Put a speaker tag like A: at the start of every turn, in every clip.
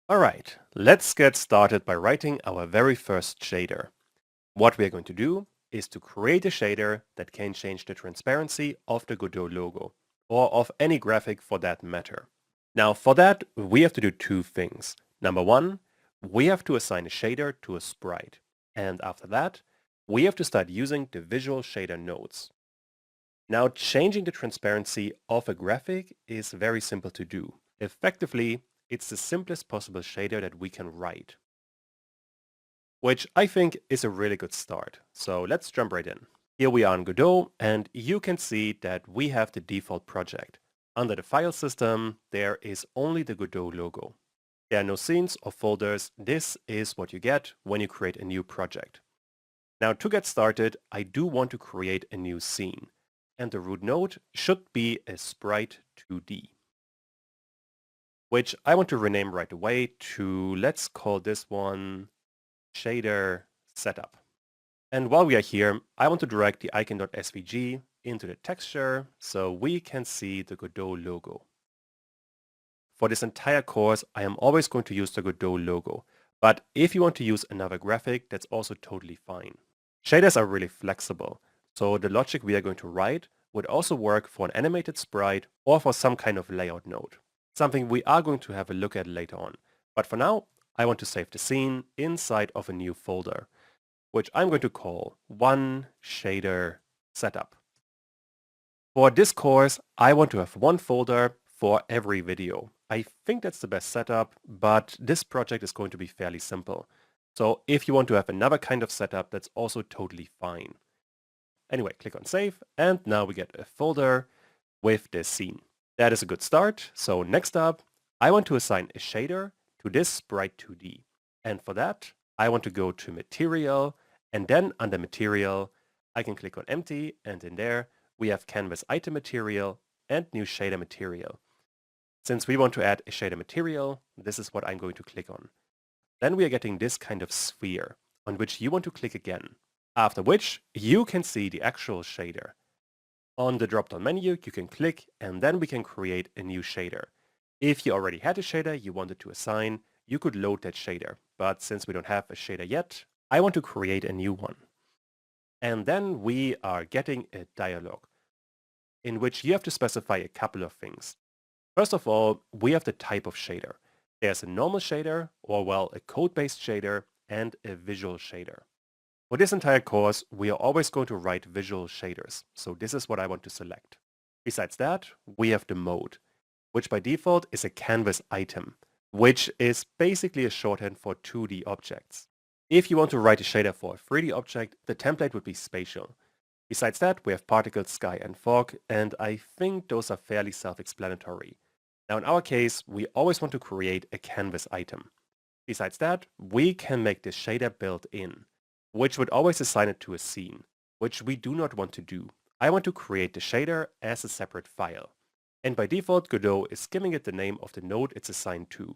A: Alright, let's get started by writing our very first shader. What we are going to do is to create a shader that can change the transparency of the Godot logo, or of any graphic for that matter. Now for that, we have to do two things. Number one, we have to assign a shader to a sprite. And after that, we have to start using the visual shader nodes. Now changing the transparency of a graphic is very simple to do. Effectively, it's the simplest possible shader that we can write, which I think is a really good start. So let's jump right in. Here we are in Godot, and you can see that we have the default project. Under the file system, there is only the Godot logo. There are no scenes or folders. This is what you get when you create a new project. Now to get started, I do want to create a new scene, and the root node should be a sprite 2D, which I want to rename right away to, let's call this one shader setup. And while we are here, I want to drag the icon.svg into the texture so we can see the Godot logo. For this entire course, I am always going to use the Godot logo, but if you want to use another graphic, that's also totally fine. Shaders are really flexible, so the logic we are going to write would also work for an animated sprite or for some kind of layout node, something we are going to have a look at later on. But for now, I want to save the scene inside of a new folder, which I'm going to call one shader setup. For this course, I want to have one folder for every video. I think that's the best setup, but this project is going to be fairly simple. So if you want to have another kind of setup, that's also totally fine. Anyway, click on save, and now we get a folder with this scene. That is a good start. So next up, I want to assign a shader to this sprite 2D. And for that, I want to go to material, and then under material, I can click on empty, and in there, we have canvas item material and new shader material. Since we want to add a shader material, this is what I'm going to click on. Then we are getting this kind of sphere on which you want to click again, after which you can see the actual shader. On the drop-down menu, you can click and then we can create a new shader. If you already had a shader you wanted to assign, you could load that shader. But since we don't have a shader yet, I want to create a new one. And then we are getting a dialog in which you have to specify a couple of things. First of all, we have the type of shader. There's a normal shader, or well, a code-based shader, and a visual shader. For this entire course, we are always going to write visual shaders, so this is what I want to select. Besides that, we have the mode, which by default is a canvas item, which is basically a shorthand for 2D objects. If you want to write a shader for a 3D object, the template would be spatial. Besides that, we have particles, sky, and fog, and I think those are fairly self-explanatory. Now in our case, we always want to create a canvas item. Besides that, we can make this shader built in, which would always assign it to a scene, which we do not want to do. I want to create the shader as a separate file. And by default, Godot is giving it the name of the node it's assigned to,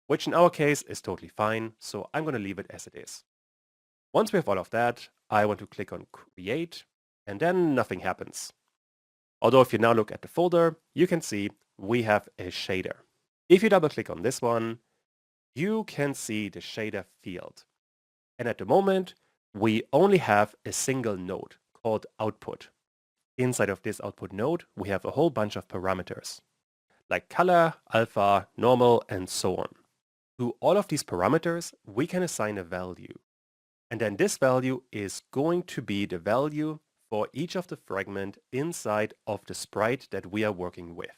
A: which in our case is totally fine, so I'm going to leave it as it is. Once we have all of that, I want to click on Create, and then nothing happens. Although if you now look at the folder, you can see we have a shader. If you double click on this one, you can see the shader field. And at the moment, we only have a single node called output. Inside of this output node, we have a whole bunch of parameters, like color, alpha, normal, and so on. To all of these parameters, we can assign a value. And then this value is going to be the value for each of the fragment inside of the sprite that we are working with.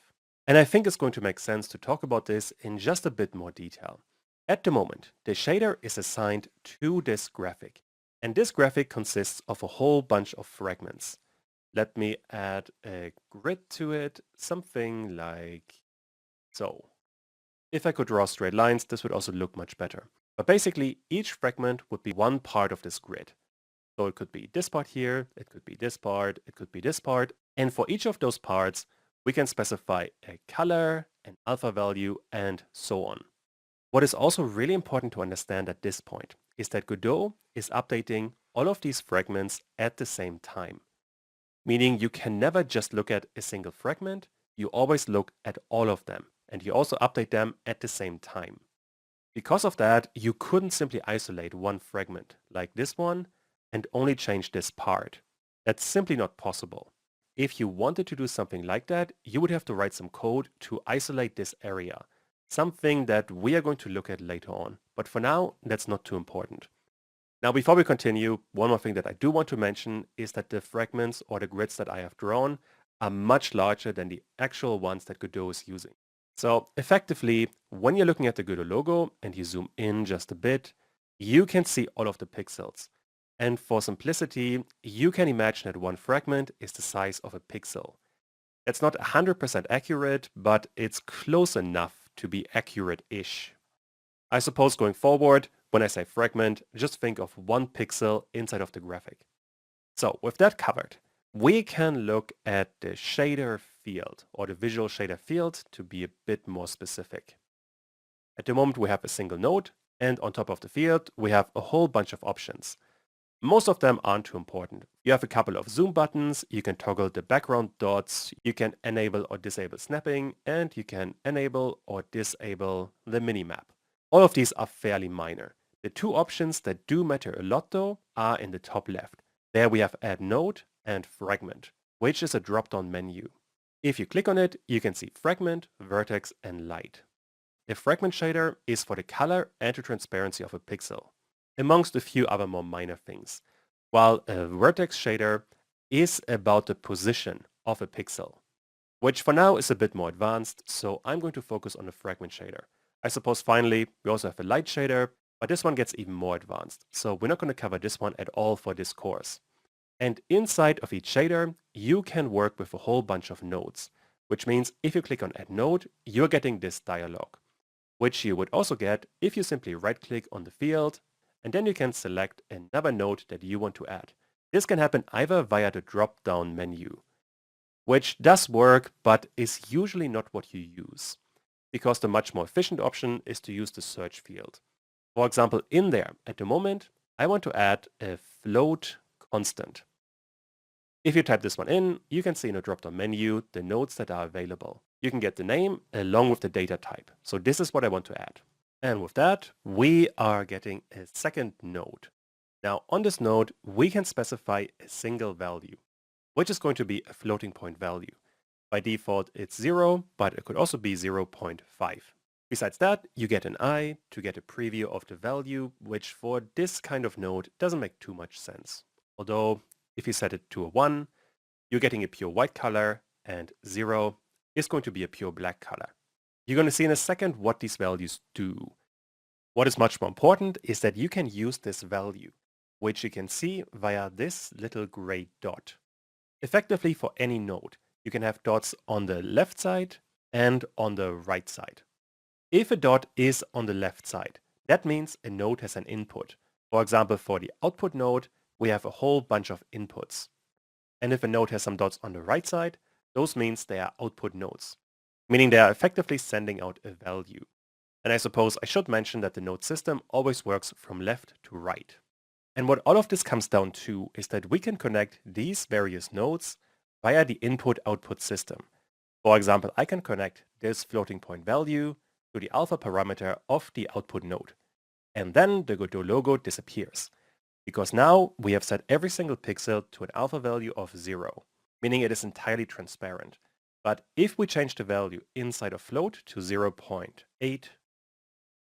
A: And I think it's going to make sense to talk about this in just a bit more detail. At the moment, the shader is assigned to this graphic. And this graphic consists of a whole bunch of fragments. Let me add a grid to it, something like so. If I could draw straight lines, this would also look much better. But basically, each fragment would be one part of this grid. So it could be this part here, it could be this part, it could be this part. And for each of those parts, we can specify a color, an alpha value, and so on. What is also really important to understand at this point is that Godot is updating all of these fragments at the same time. Meaning you can never just look at a single fragment, you always look at all of them, and you also update them at the same time. Because of that, you couldn't simply isolate one fragment like this one and only change this part. That's simply not possible. If you wanted to do something like that, you would have to write some code to isolate this area, something that we are going to look at later on. But for now, that's not too important. Now, before we continue, one more thing that I do want to mention is that the fragments or the grids that I have drawn are much larger than the actual ones that Godot is using. So effectively, when you're looking at the Godot logo and you zoom in just a bit, you can see all of the pixels. And for simplicity, you can imagine that one fragment is the size of a pixel. That's not 100% accurate, but it's close enough to be accurate-ish. I suppose going forward, when I say fragment, just think of one pixel inside of the graphic. So with that covered, we can look at the shader field or the visual shader field to be a bit more specific. At the moment we have a single node, and on top of the field we have a whole bunch of options. Most of them aren't too important. You have a couple of zoom buttons, you can toggle the background dots, you can enable or disable snapping, and you can enable or disable the minimap. All of these are fairly minor. The two options that do matter a lot though are in the top left. There we have Add Node and Fragment, which is a drop-down menu. If you click on it, you can see Fragment, Vertex, and Light. The Fragment shader is for the color and the transparency of a pixel, amongst a few other more minor things, while a Vertex shader is about the position of a pixel, which for now is a bit more advanced, so I'm going to focus on the Fragment shader. I suppose finally we also have a Light shader, but this one gets even more advanced, so we're not going to cover this one at all for this course. And inside of each shader, you can work with a whole bunch of nodes, which means if you click on Add Node, you're getting this dialog, which you would also get if you simply right-click on the field, and then you can select another node that you want to add. This can happen either via the drop-down menu, which does work, but is usually not what you use, because the much more efficient option is to use the search field. For example, in there, at the moment, I want to add a float constant. If you type this one in, you can see in a drop-down menu the nodes that are available. You can get the name along with the data type. So this is what I want to add. And with that, we are getting a second node. Now on this node, we can specify a single value, which is going to be a floating point value. By default, it's 0, but it could also be 0.5. Besides that, you get an eye to get a preview of the value, which for this kind of node doesn't make too much sense. Although, if you set it to a 1, you're getting a pure white color, and 0 is going to be a pure black color. You're going to see in a second what these values do. What is much more important is that you can use this value, which you can see via this little gray dot. Effectively for any node, you can have dots on the left side and on the right side. If a dot is on the left side, that means a node has an input. For example, for the output node, we have a whole bunch of inputs. And if a node has some dots on the right side, those means they are output nodes, meaning they are effectively sending out a value. And I suppose I should mention that the node system always works from left to right. And what all of this comes down to is that we can connect these various nodes via the input-output system. For example, I can connect this floating point value to the alpha parameter of the output node. And then the Godot logo disappears, because now we have set every single pixel to an alpha value of 0, meaning it is entirely transparent. But if we change the value inside of float to 0.8,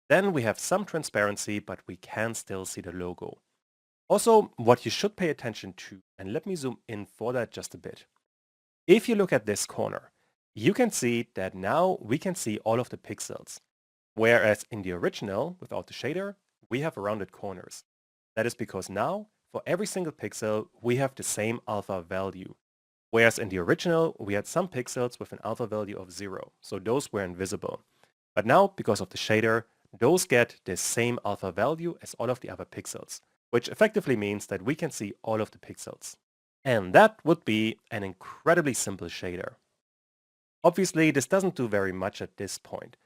A: then we have some transparency, but we can still see the logo. Also, what you should pay attention to, and let me zoom in for that just a bit. If you look at this corner, you can see that now we can see all of the pixels, whereas in the original, without the shader, we have rounded corners. That is because now, for every single pixel, we have the same alpha value, whereas in the original, we had some pixels with an alpha value of 0, so those were invisible. But now, because of the shader, those get the same alpha value as all of the other pixels, which effectively means that we can see all of the pixels. And that would be an incredibly simple shader. Obviously, this doesn't do very much at this point,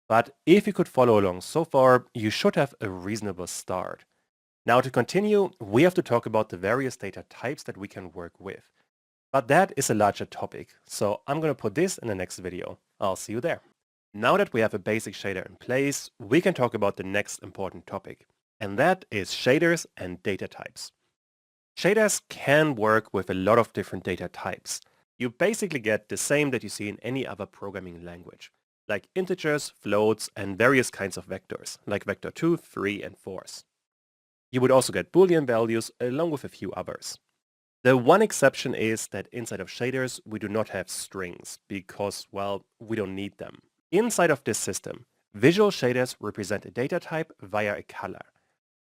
A: but if you could follow along so far, you should have a reasonable start. Now to continue, we have to talk about the various data types that we can work with. But that is a larger topic, so I'm going to put this in the next video. I'll see you there. Now that we have a basic shader in place, we can talk about the next important topic, and that is shaders and data types. Shaders can work with a lot of different data types. You basically get the same that you see in any other programming language, like integers, floats, and various kinds of vectors, like vector 2, 3, and 4s. You would also get Boolean values along with a few others. The one exception is that inside of shaders, we do not have strings because, well, we don't need them. Inside of this system, visual shaders represent a data type via a color.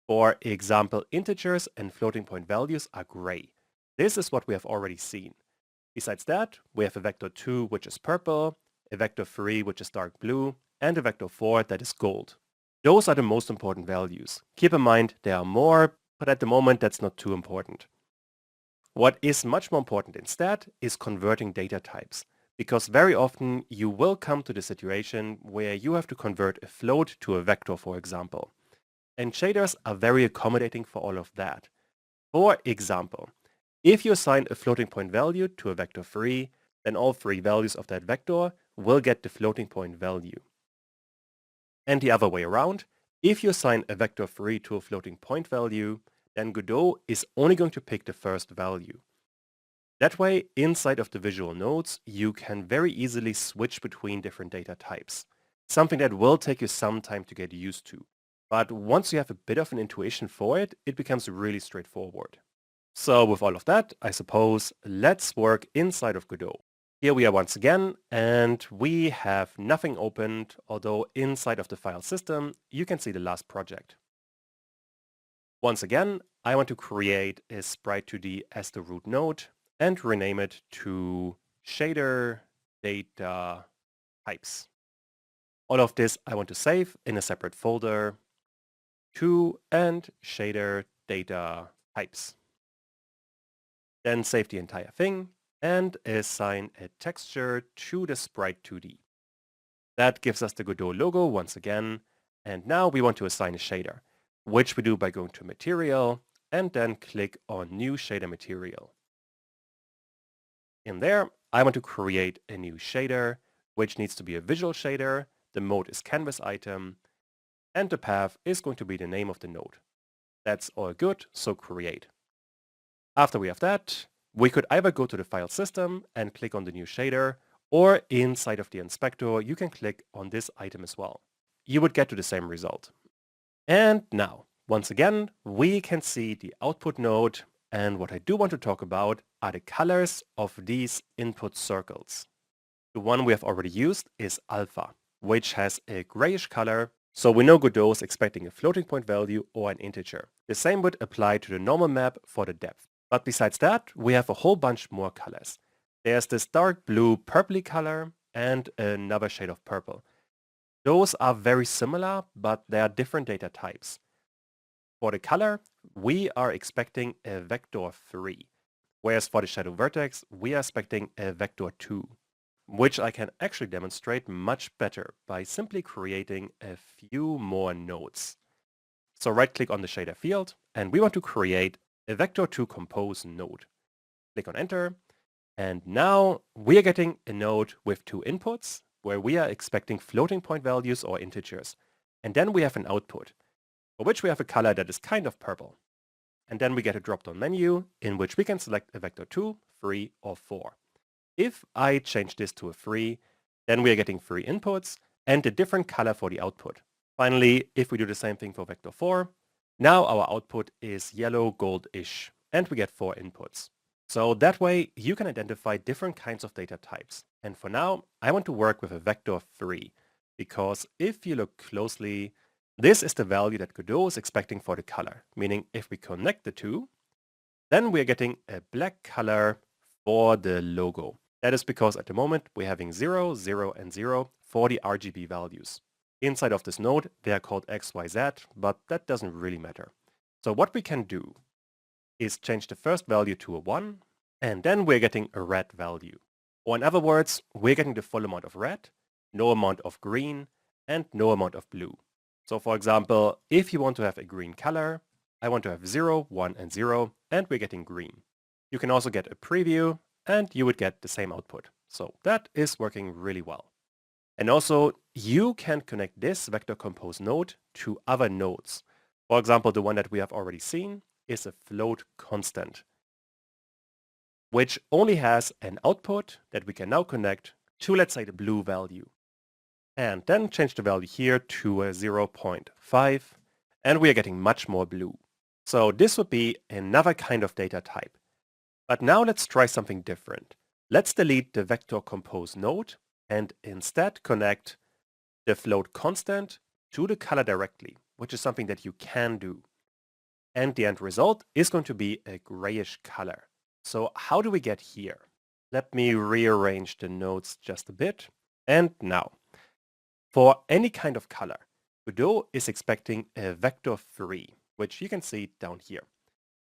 A: For example, integers and floating point values are gray. This is what we have already seen. Besides that, we have a vector 2 which is purple, a vector 3 which is dark blue, and a vector 4 that is gold. Those are the most important values. Keep in mind there are more, but at the moment that's not too important. What is much more important instead is converting data types, because very often you will come to the situation where you have to convert a float to a vector, for example. And shaders are very accommodating for all of that. For example, if you assign a floating point value to a vector 3, then all 3 values of that vector will get the floating point value. And the other way around, if you assign a vector 3 to a floating point value, then Godot is only going to pick the first value. That way, inside of the visual nodes, you can very easily switch between different data types, something that will take you some time to get used to. But once you have a bit of an intuition for it, it becomes really straightforward. So with all of that, I suppose, let's work inside of Godot. Here we are once again, and we have nothing opened, although inside of the file system, you can see the last project. Once again, I want to create a Sprite2D as the root node and rename it to shader data types. All of this I want to save in a separate folder to and shader data types. Then save the entire thing and assign a texture to the Sprite2D. That gives us the Godot logo once again, and now we want to assign a shader, which we do by going to Material and then click on New Shader Material. In there, I want to create a new shader, which needs to be a visual shader. The mode is canvas item, and the path is going to be the name of the node. That's all good, so create. After we have that, we could either go to the file system and click on the new shader, or inside of the inspector, you can click on this item as well. You would get to the same result. And now, once again, we can see the output node, and what I do want to talk about are the colors of these input circles. The one we have already used is alpha, which has a grayish color, so we know Godot is expecting a floating point value or an integer. The same would apply to the normal map for the depth. But besides that, we have a whole bunch more colors. There's this dark blue purpley color and another shade of purple. Those are very similar, but they are different data types. For the color, we are expecting a vector 3, whereas for the shadow vertex, we are expecting a vector 2, which I can actually demonstrate much better by simply creating a few more nodes. So right-click on the shader field, and we want to create a vector 2 compose node. Click on enter, and now we are getting a node with 2 inputs, where we are expecting floating point values or integers. And then we have an output, for which we have a color that is kind of purple. And then we get a drop-down menu in which we can select a vector 2, 3, or 4. If I change this to a 3, then we are getting 3 inputs and a different color for the output. Finally, if we do the same thing for vector 4, now our output is yellow gold-ish, and we get 4 inputs. So that way you can identify different kinds of data types. And for now, I want to work with a vector 3, because if you look closely, this is the value that Godot is expecting for the color, meaning if we connect the two, then we're getting a black color for the logo. That is because at the moment we're having 0, 0, and 0 for the RGB values. Inside of this node, they are called X, Y, Z, but that doesn't really matter. So what we can do is change the first value to a 1, and then we're getting a red value. Or in other words, we're getting the full amount of red, no amount of green, and no amount of blue. So for example, if you want to have a green color, I want to have 0, 1, and 0, and we're getting green. You can also get a preview, and you would get the same output. So that is working really well. And also, you can connect this vector compose node to other nodes. For example, the one that we have already seen is a float constant, which only has an output that we can now connect to, let's say, the blue value. And then change the value here to a 0.5, and we are getting much more blue. So this would be another kind of data type. But now let's try something different. Let's delete the vector compose node and instead connect the float constant to the color directly, which is something that you can do. And the end result is going to be a grayish color. So how do we get here? Let me rearrange the nodes just a bit. And now, for any kind of color, Godot is expecting a vector 3, which you can see down here.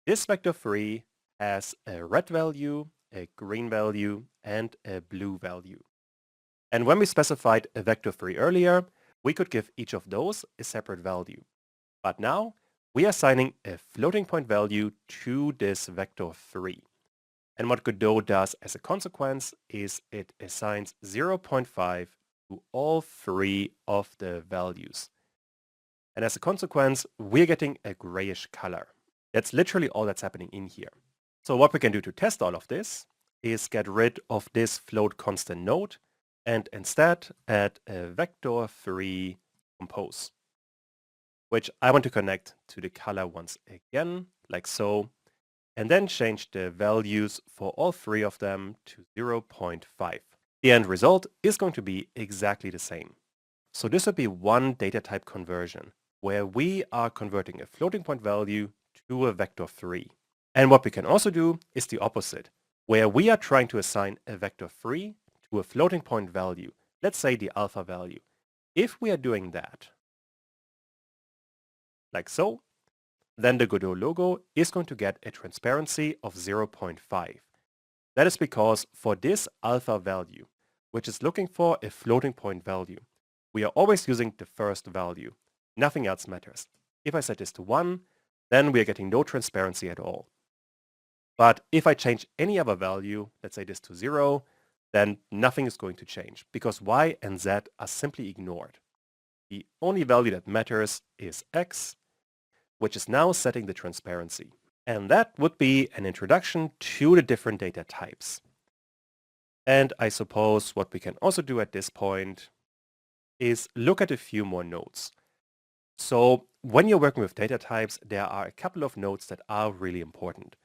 A: This vector 3 has a red value, a green value, and a blue value. And when we specified a vector 3 earlier, we could give each of those a separate value. But now, we are assigning a floating point value to this vector 3. And what Godot does as a consequence is it assigns 0.5 to all 3 of the values. And as a consequence, we're getting a grayish color. That's literally all that's happening in here. So what we can do to test all of this is get rid of this float constant node and instead add a vector 3 compose, which I want to connect to the color once again, like so, and then change the values for all 3 of them to 0.5. The end result is going to be exactly the same. So this would be one data type conversion, where we are converting a floating point value to a vector 3. And what we can also do is the opposite, where we are trying to assign a vector 3 to a floating point value, let's say the alpha value. If we are doing that, like so, then the Godot logo is going to get a transparency of 0.5. That is because for this alpha value, which is looking for a floating point value, we are always using the first value. Nothing else matters. If I set this to 1, then we are getting no transparency at all. But if I change any other value, let's say this to 0, then nothing is going to change because y and z are simply ignored. The only value that matters is x, which is now setting the transparency. And that would be an introduction to the different data types. And I suppose what we can also do at this point is look at a few more nodes. So when you're working with data types, there are a couple of nodes that are really important.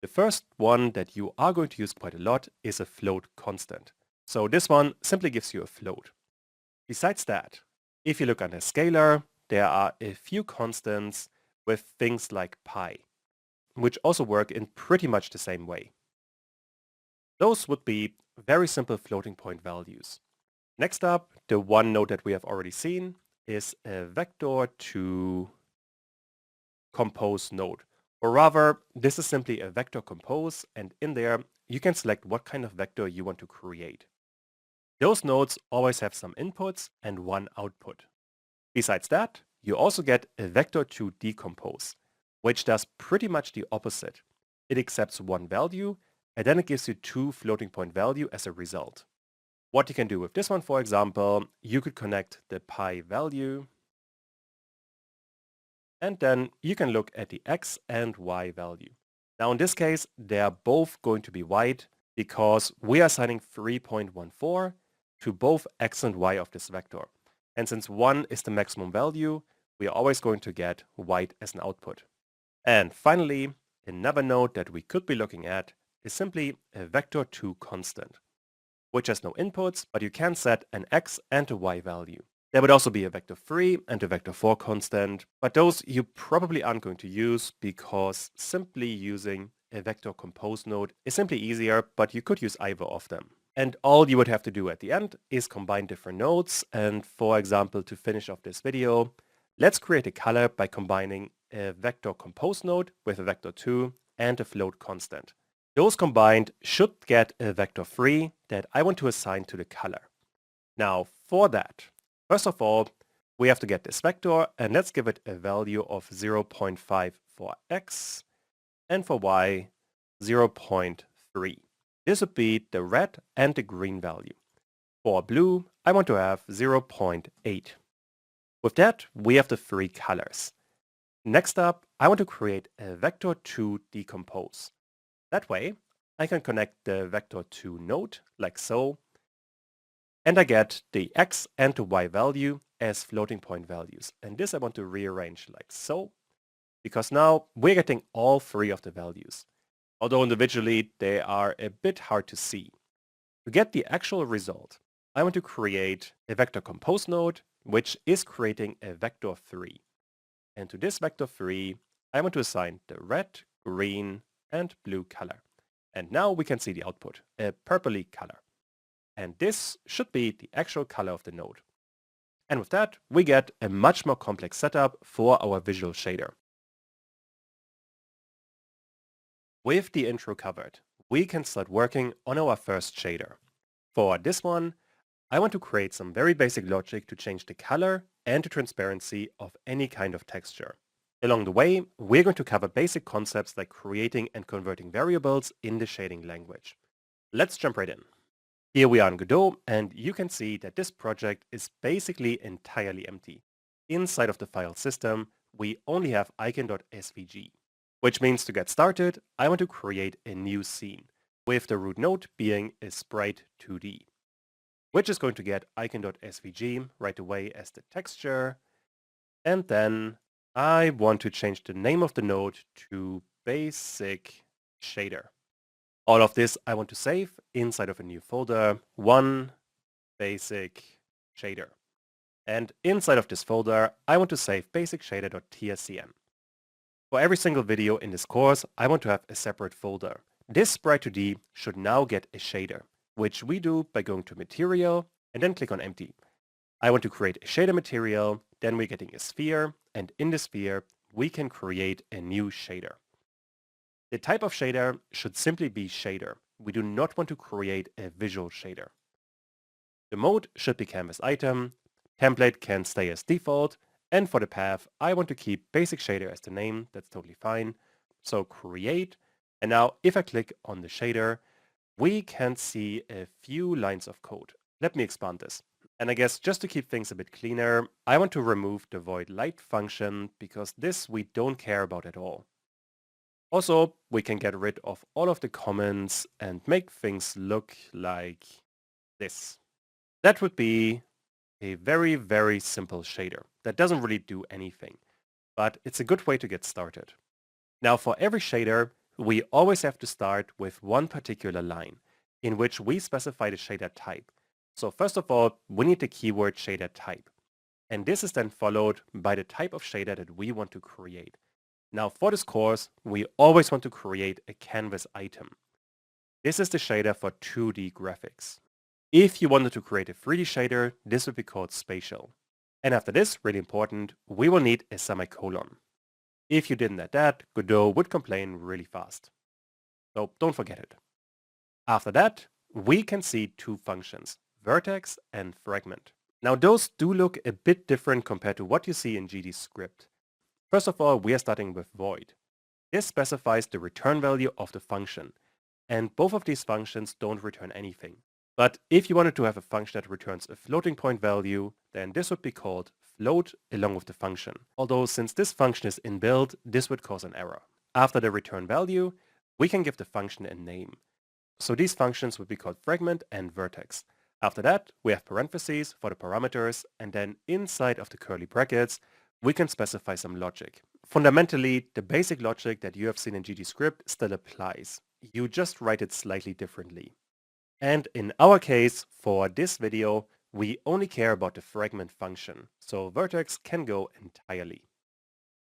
A: The first one that you are going to use quite a lot is a float constant. So this one simply gives you a float. Besides that, if you look under scalar, there are a few constants with things like pi, which also work in pretty much the same way. Those would be very simple floating point values. Next up, the one node that we have already seen is a vector to compose node. Or rather, this is simply a vector compose, and in there, you can select what kind of vector you want to create. Those nodes always have some inputs and one output. Besides that, you also get a vector to decompose, which does pretty much the opposite. It accepts one value, and then it gives you 2 floating point value as a result. What you can do with this one, for example, you could connect the pi value, and then you can look at the x and y value. Now in this case, they are both going to be white because we are assigning 3.14 to both x and y of this vector. And since 1 is the maximum value, we are always going to get white as an output. And finally, another node that we could be looking at is simply a vector to constant, which has no inputs, but you can set an x and a y value. There would also be a vector 3 and a vector 4 constant, but those you probably aren't going to use because simply using a vector compose node is simply easier, but you could use either of them. And all you would have to do at the end is combine different nodes. And for example, to finish off this video, let's create a color by combining a vector compose node with a vector 2 and a float constant. Those combined should get a vector 3 that I want to assign to the color. Now for that, first of all, we have to get this vector, and let's give it a value of 0.5 for x and for y 0.3. This would be the red and the green value. For blue, I want to have 0.8. With that, we have the 3 colors. Next up, I want to create a vector to decompose. That way, I can connect the vector to node, like so, and I get the x and the y value as floating point values. And this I want to rearrange like so, because now we're getting all 3 of the values. Although individually they are a bit hard to see. To get the actual result, I want to create a vector compose node, which is creating a vector 3. And to this vector 3, I want to assign the red, green, and blue color. And now we can see the output, a purpley color. And this should be the actual color of the node. And with that, we get a much more complex setup for our visual shader. With the intro covered, we can start working on our first shader. For this one, I want to create some very basic logic to change the color and the transparency of any kind of texture. Along the way, we're going to cover basic concepts like creating and converting variables in the shading language. Let's jump right in. Here we are in Godot, and you can see that this project is basically entirely empty. Inside of the file system, we only have icon.svg, which means to get started, I want to create a new scene, with the root node being a sprite 2D, which is going to get icon.svg right away as the texture. And then I want to change the name of the node to basic shader. All of this I want to save inside of a new folder, one basic shader. And inside of this folder, I want to save basicshader.tscn. For every single video in this course, I want to have a separate folder. This sprite2D should now get a shader, which we do by going to Material and then click on Empty. I want to create a shader material, then we're getting a sphere, and in the sphere, we can create a new shader. The type of shader should simply be shader. We do not want to create a visual shader. The mode should be canvas item, template can stay as default, and for the path, I want to keep basic shader as the name. That's totally fine. So create, and now if I click on the shader, we can see a few lines of code. Let me expand this. And I guess just to keep things a bit cleaner, I want to remove the void light function because this we don't care about at all. Also, we can get rid of all of the comments and make things look like this. That would be a very, very simple shader that doesn't really do anything, but it's a good way to get started. Now for every shader, we always have to start with one particular line in which we specify the shader type. So first of all, we need the keyword shader type. And this is then followed by the type of shader that we want to create. Now for this course, we always want to create a canvas item. This is the shader for 2D graphics. If you wanted to create a 3D shader, this would be called spatial. And after this, really important, we will need a semicolon. If you didn't add that, Godot would complain really fast. So don't forget it. After that, we can see 2 functions, vertex and fragment. Now those do look a bit different compared to what you see in GD script. First of all, we are starting with void. This specifies the return value of the function. And both of these functions don't return anything. But if you wanted to have a function that returns a floating point value, then this would be called float along with the function. Although since this function is inbuilt, this would cause an error. After the return value, we can give the function a name. So these functions would be called fragment and vertex. After that, we have parentheses for the parameters, and then inside of the curly brackets, we can specify some logic. Fundamentally, the basic logic that you have seen in GD script still applies. You just write it slightly differently. And in our case, for this video, we only care about the fragment function, so vertex can go entirely.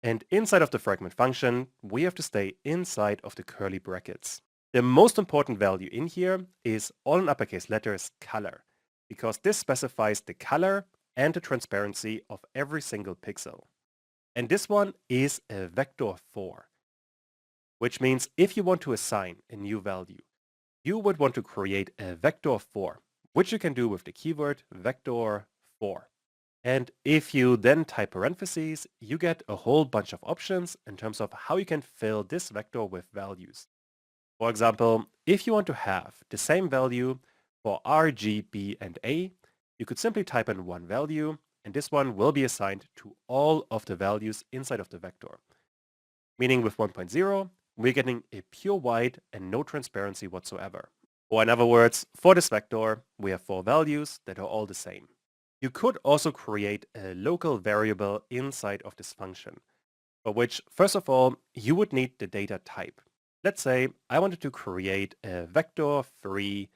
A: And inside of the fragment function, we have to stay inside of the curly brackets. The most important value in here is all in uppercase letters color, because this specifies the color and the transparency of every single pixel. And this one is a vector 4, which means if you want to assign a new value, you would want to create a vector 4, which you can do with the keyword vector 4. And if you then type parentheses, you get a whole bunch of options in terms of how you can fill this vector with values. For example, if you want to have the same value for R, G, B, and A, you could simply type in one value, and this one will be assigned to all of the values inside of the vector. Meaning with 1.0, we're getting a pure white and no transparency whatsoever. Or in other words, for this vector, we have 4 values that are all the same. You could also create a local variable inside of this function, for which, first of all, you would need the data type. Let's say I wanted to create a vector 3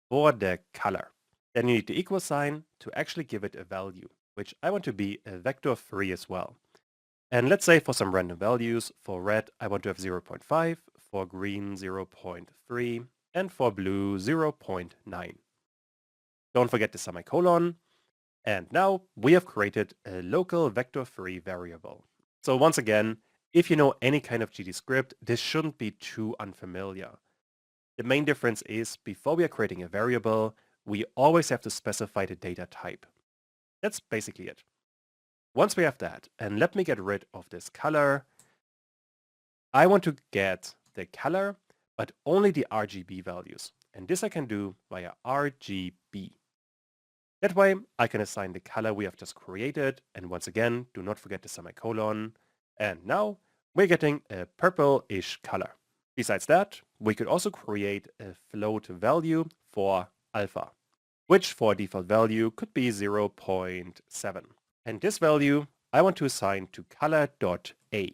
A: for the color. Then you need the equal sign to actually give it a value, which I want to be a vector 3 as well. And let's say for some random values, for red I want to have 0.5, for green 0.3, and for blue 0.9. Don't forget the semicolon. And now we have created a local vector3 variable. So once again, if you know any kind of GD script, this shouldn't be too unfamiliar. The main difference is before we are creating a variable, we always have to specify the data type. That's basically it. Once we have that, and let me get rid of this color, I want to get the color, but only the RGB values. And this I can do via RGB. That way, I can assign the color we have just created, and once again, do not forget the semicolon. And now, we're getting a purple-ish color. Besides that, we could also create a float value for alpha, which for default value could be 0.7. And this value, I want to assign to color.a,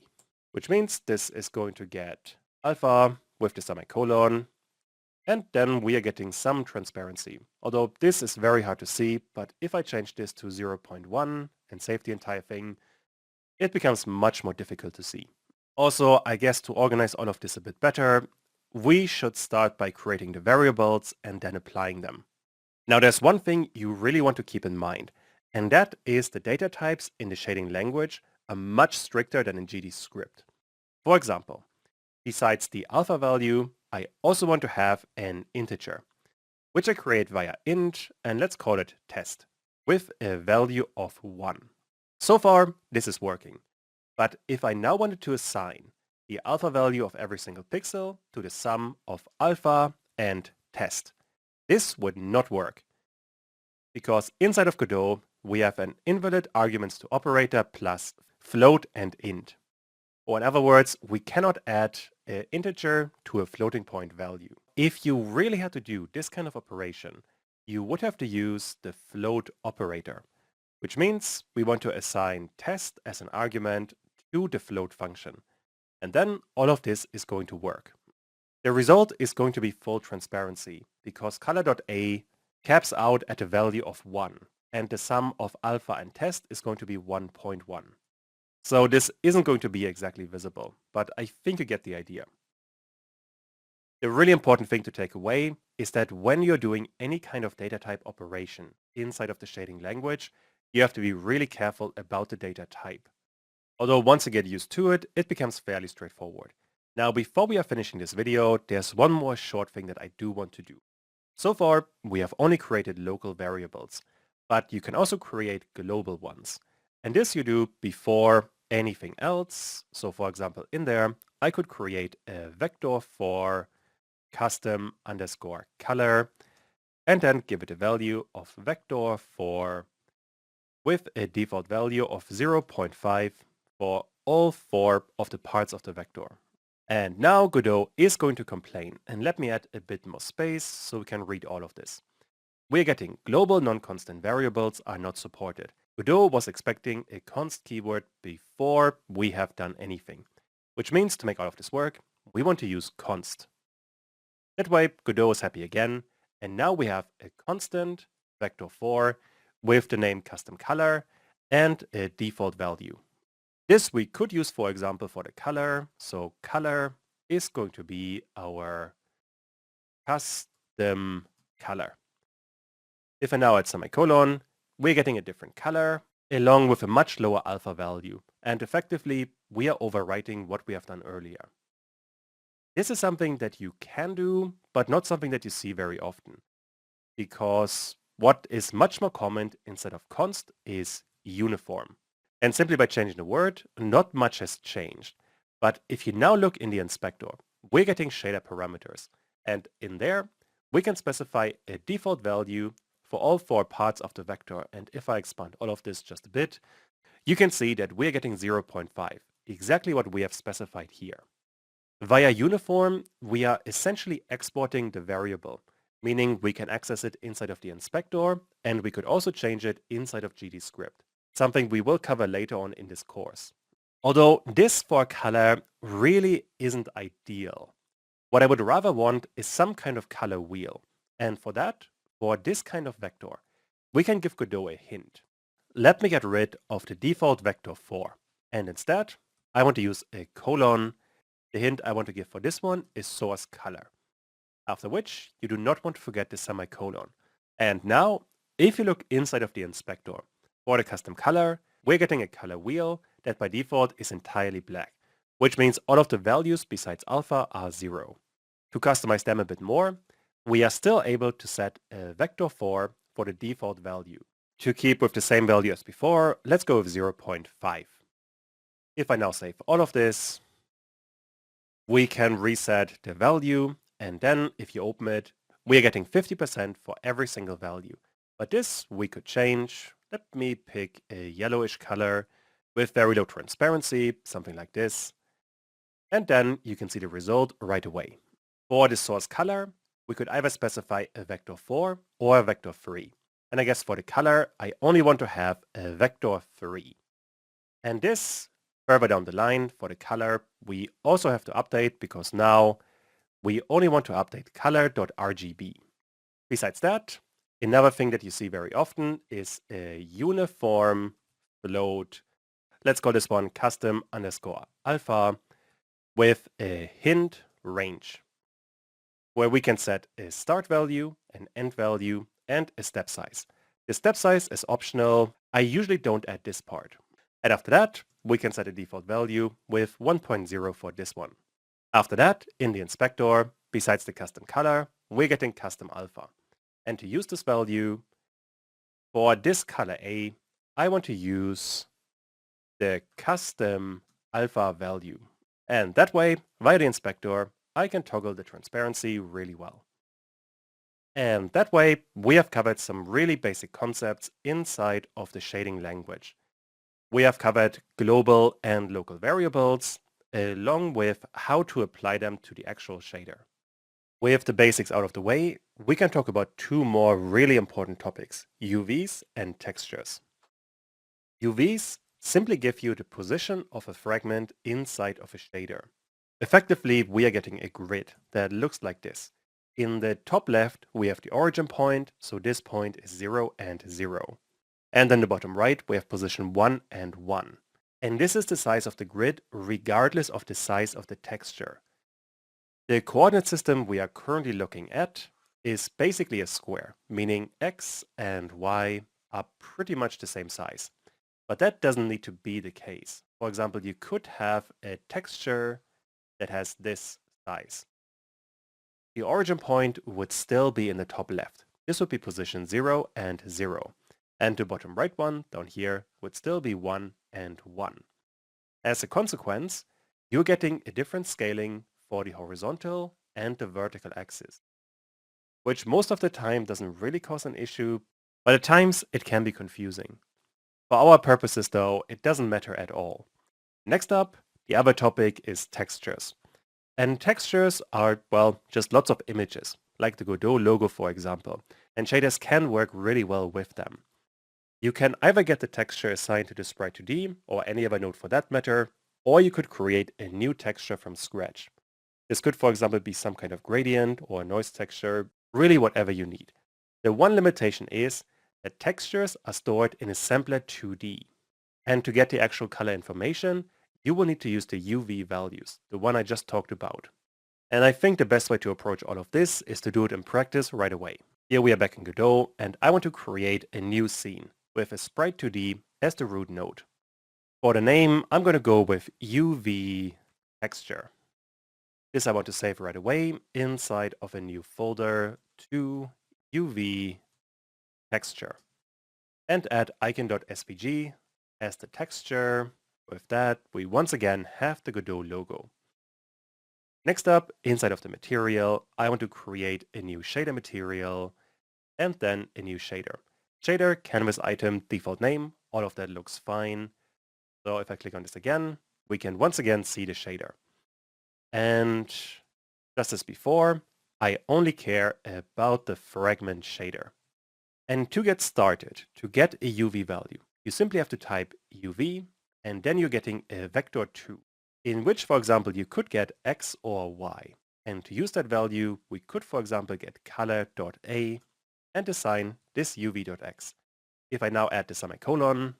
A: which means this is going to get alpha with the semicolon, and then we are getting some transparency. Although this is very hard to see, but if I change this to 0.1 and save the entire thing, it becomes much more difficult to see. Also, I guess to organize all of this a bit better, we should start by creating the variables and then applying them. Now there's one thing you really want to keep in mind, and that is the data types in the shading language are much stricter than in GD script. For example, besides the alpha value, I also want to have an integer, which I create via int, and let's call it test, with a value of 1. So far, this is working. But if I now wanted to assign the alpha value of every single pixel to the sum of alpha and test, this would not work. Because inside of Godot, we have an invalid arguments to operator plus float and int. Or in other words, we cannot add an integer to a floating point value. If you really had to do this kind of operation, you would have to use the float operator, which means we want to assign test as an argument to the float function. And then all of this is going to work. The result is going to be full transparency because color.a caps out at a value of 1, and the sum of alpha and test is going to be 1.1. So this isn't going to be exactly visible, but I think you get the idea. The really important thing to take away is that when you're doing any kind of data type operation inside of the shading language, you have to be really careful about the data type. Although once you get used to it, it becomes fairly straightforward. Now, before we are finishing this video, there's one more short thing that I do want to do. So far, we have only created local variables, but you can also create global ones. And this you do before anything else. So for example, in there, I could create a vector for custom underscore color, and then give it a value of vector for with a default value of 0.5 for all 4 of the parts of the vector. And now Godot is going to complain, and let me add a bit more space so we can read all of this. We're getting global non-constant variables are not supported. Godot was expecting a const keyword before we have done anything, which means to make all of this work, we want to use const. That way Godot is happy again, and now we have a constant vector4 with the name custom color and a default value. This we could use, for example, for the color. So color is going to be our custom color. If I now add semicolon, we're getting a different color along with a much lower alpha value. And effectively, we are overwriting what we have done earlier. This is something that you can do, but not something that you see very often. Because what is much more common instead of const is uniform. And simply by changing the word, not much has changed. But if you now look in the inspector, we're getting shader parameters. And in there, we can specify a default value for all 4 parts of the vector. And if I expand all of this just a bit, you can see that we're getting 0.5, exactly what we have specified here. Via uniform, we are essentially exporting the variable, meaning we can access it inside of the inspector, and we could also change it inside of GDScript, something we will cover later on in this course. Although this for color really isn't ideal. What I would rather want is some kind of color wheel. And for that, for this kind of vector, we can give Godot a hint. Let me get rid of the default vector 4. And instead, I want to use a colon. The hint I want to give for this one is source color. After which, you do not want to forget the semicolon. And now, if you look inside of the inspector, for the custom color, we're getting a color wheel that by default is entirely black, which means all of the values besides alpha are 0. To customize them a bit more, we are still able to set a vector 4 for the default value. To keep with the same value as before, let's go with 0.5. If I now save all of this, we can reset the value, and then if you open it, we are getting 50% for every single value. But this we could change. Let me pick a yellowish color with very low transparency, something like this. And then you can see the result right away. For the source color, we could either specify a vector 4 or a vector 3. And I guess for the color, I only want to have a vector 3. And this, further down the line, for the color, we also have to update because now we only want to update color.rgb. Besides that, another thing that you see very often is a uniform float. Let's call this one custom_alpha with a hint range, where we can set a start value, an end value, and a step size. The step size is optional. I usually don't add this part. And after that, we can set a default value with 1.0 for this one. After that, in the inspector, besides the custom color, we're getting custom alpha. And to use this value, for this color A, I want to use the custom alpha value. And that way, via the inspector, I can toggle the transparency really well. And that way, we have covered some really basic concepts inside of the shading language. We have covered global and local variables, along with how to apply them to the actual shader. With the basics out of the way, we can talk about 2 more really important topics, UVs and textures. UVs simply give you the position of a fragment inside of a shader. Effectively, we are getting a grid that looks like this. In the top left, we have the origin point, so this point is 0 and 0. And in the bottom right, we have position 1 and 1. And this is the size of the grid regardless of the size of the texture. The coordinate system we are currently looking at is basically a square, meaning x and y are pretty much the same size. But that doesn't need to be the case. For example, you could have a texture that has this size. The origin point would still be in the top left. This would be position 0 and 0. And the bottom right one down here would still be 1 and 1. As a consequence, you're getting a different scaling for the horizontal and the vertical axis, which most of the time doesn't really cause an issue, but at times it can be confusing. For our purposes though, it doesn't matter at all. Next up, the other topic is textures. And textures are, well, just lots of images, like the Godot logo for example, and shaders can work really well with them. You can either get the texture assigned to the sprite 2D, or any other node for that matter, or you could create a new texture from scratch. This could, for example, be some kind of gradient or a noise texture, really whatever you need. The one limitation is that textures are stored in assembler 2D. And to get the actual color information, you will need to use the UV values, the one I just talked about. And I think the best way to approach all of this is to do it in practice right away. Here we are back in Godot, and I want to create a new scene with a sprite 2D as the root node. For the name, I'm going to go with UV texture. This I want to save right away inside of a new folder to UV texture. And add icon.svg as the texture. With that, we once again have the Godot logo. Next up, inside of the material, I want to create a new shader material. and then a new shader. Shader, canvas item, default name, all of that looks fine. So if I click on this again, we can once again see the shader. And just as before, I only care about the fragment shader. And to get started, to get a UV value, you simply have to type UV, and then you're getting a vector 2, in which, for example, you could get X or Y. And to use that value, we could, for example, get color.A and assign this UV.X. If I now add the semicolon,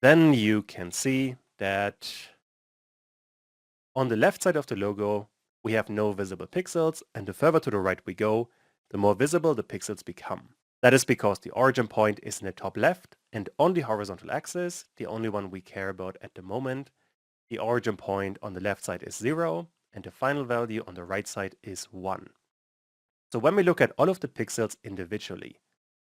A: then you can see that on the left side of the logo, we have no visible pixels, and the further to the right we go, the more visible the pixels become. That is because the origin point is in the top left, and on the horizontal axis, the only one we care about at the moment, the origin point on the left side is 0, and the final value on the right side is 1. So when we look at all of the pixels individually,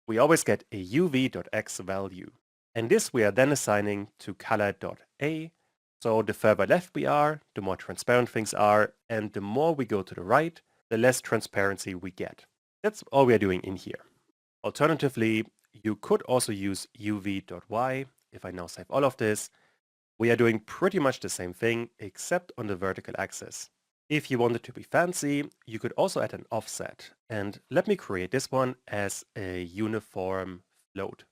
A: we always get a uv.x value. And this we are then assigning to color.a. So the further left we are, the more transparent things are, and the more we go to the right, the less transparency we get. That's all we are doing in here. Alternatively, you could also use uv.y. If I now save all of this, we are doing pretty much the same thing, except on the vertical axis. If you wanted to be fancy, you could also add an offset. And let me create this one as a uniform float.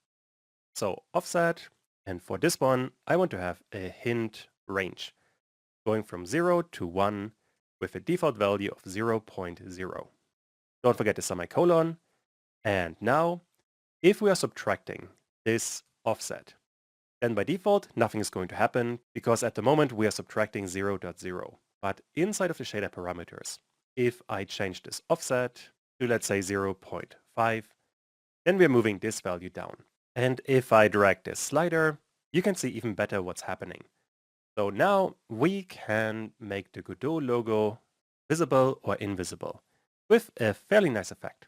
A: So offset, and for this one, I want to have a hint range, going from 0 to 1 with a default value of 0.0. Don't forget the semicolon. And now, if we are subtracting this offset, then by default, nothing is going to happen because at the moment we are subtracting 0.0. But inside of the shader parameters, if I change this offset to, let's say, 0.5, then we're moving this value down. And if I drag this slider, you can see even better what's happening. So now we can make the Godot logo visible or invisible with a fairly nice effect.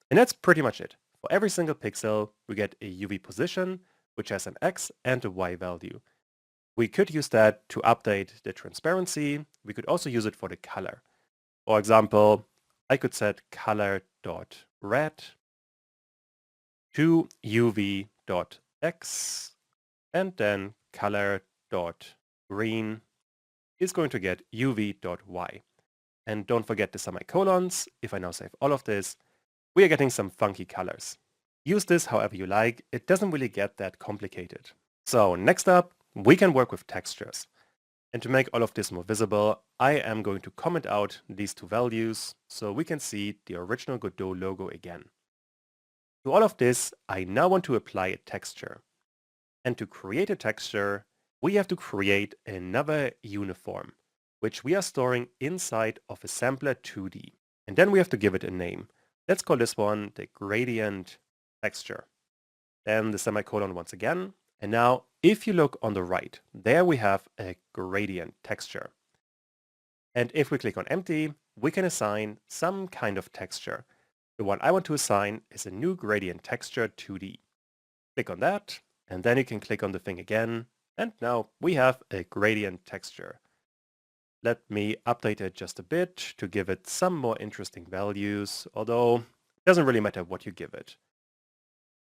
A: And that's pretty much it. For every single pixel, we get a UV position, which has an X and a Y value. We could use that to update the transparency. We could also use it for the color. For example, I could set color.red to uv.x, and then color.green is going to get uv.y. And don't forget the semicolons. If I now save all of this, we are getting some funky colors. Use this however you like. It doesn't really get that complicated. So next up, we can work with textures. And to make all of this more visible, I am going to comment out these two values so we can see the original Godot logo again. To all of this, I now want to apply a texture. And to create a texture, we have to create another uniform, which we are storing inside of a sampler 2D. And then we have to give it a name. Let's call this one the gradient texture. Then the semicolon once again. And now, if you look on the right, there we have a gradient texture. And if we click on empty, we can assign some kind of texture. The one I want to assign is a new gradient texture 2D. Click on that, and then you can click on the thing again, and now we have a gradient texture. Let me update it just a bit to give it some more interesting values, although it doesn't really matter what you give it.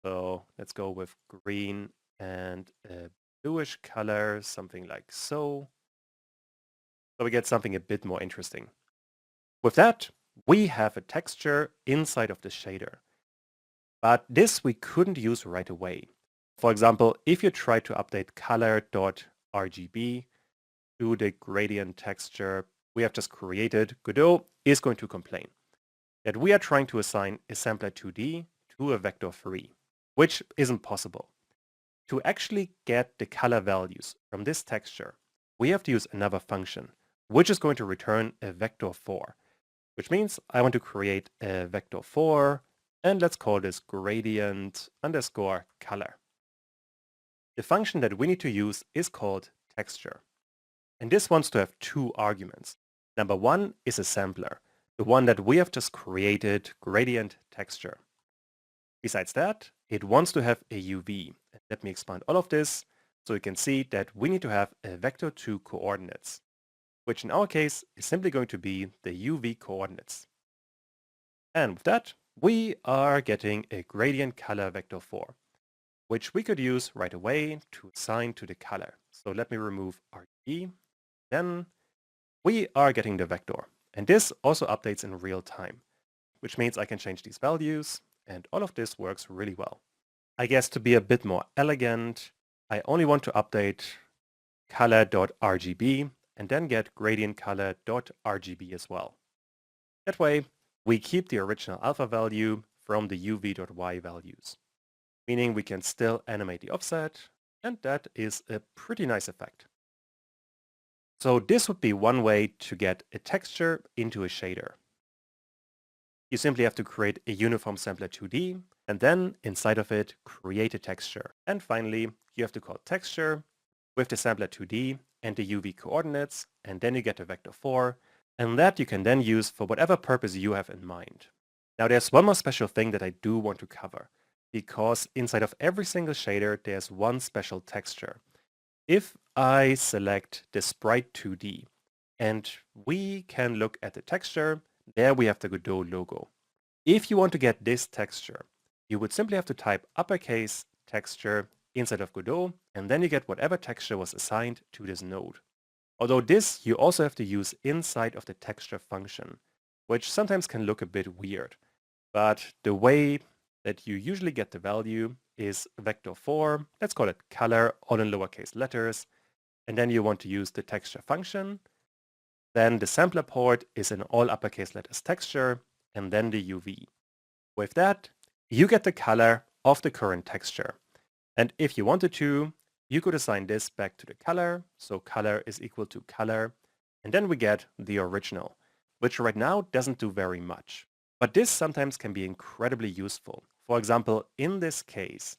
A: So let's go with green and a bluish color, something like so. So we get something a bit more interesting. With that, we have a texture inside of the shader. But this we couldn't use right away. For example, if you try to update color.rgb to the gradient texture we have just created, Godot is going to complain that we are trying to assign a sampler 2D to a vector 3, which isn't possible. To actually get the color values from this texture, we have to use another function, which is going to return a vector 4, which means I want to create a vector 4, and let's call this gradient underscore color. The function that we need to use is called texture. And this wants to have two arguments. Number one is a sampler, the one that we have just created, gradient texture. Besides that, it wants to have a UV. Let me expand all of this so you can see that we need to have a vector 2 coordinates, which in our case is simply going to be the UV coordinates. And with that, we are getting a gradient color vector 4, which we could use right away to assign to the color. So let me remove RGB. Then we are getting the vector. And this also updates in real time, which means I can change these values, and all of this works really well. I guess to be a bit more elegant, I only want to update color.rgb and then get gradient color.rgb as well. That way, we keep the original alpha value from the uv.y values, meaning we can still animate the offset, and that is a pretty nice effect. So this would be one way to get a texture into a shader. You simply have to create a uniform sampler 2D, and then inside of it, create a texture. And finally, you have to call texture with the sampler 2D and the UV coordinates, and then you get a vector 4, and that you can then use for whatever purpose you have in mind. Now there's one more special thing that I do want to cover, because inside of every single shader, there's one special texture. If I select the sprite 2D, and we can look at the texture, there we have the Godot logo. If you want to get this texture, you would simply have to type uppercase texture inside of Godot, and then you get whatever texture was assigned to this node. Although this you also have to use inside of the texture function, which sometimes can look a bit weird. But the way that you usually get the value is vector 4, let's call it color, all in lowercase letters, and then you want to use the texture function. Then the sampler port is in all uppercase letters texture, and then the UV. With that, you get the color of the current texture. And if you wanted to, you could assign this back to the color, so color is equal to color, and then we get the original, which right now doesn't do very much. But this sometimes can be incredibly useful. For example, in this case,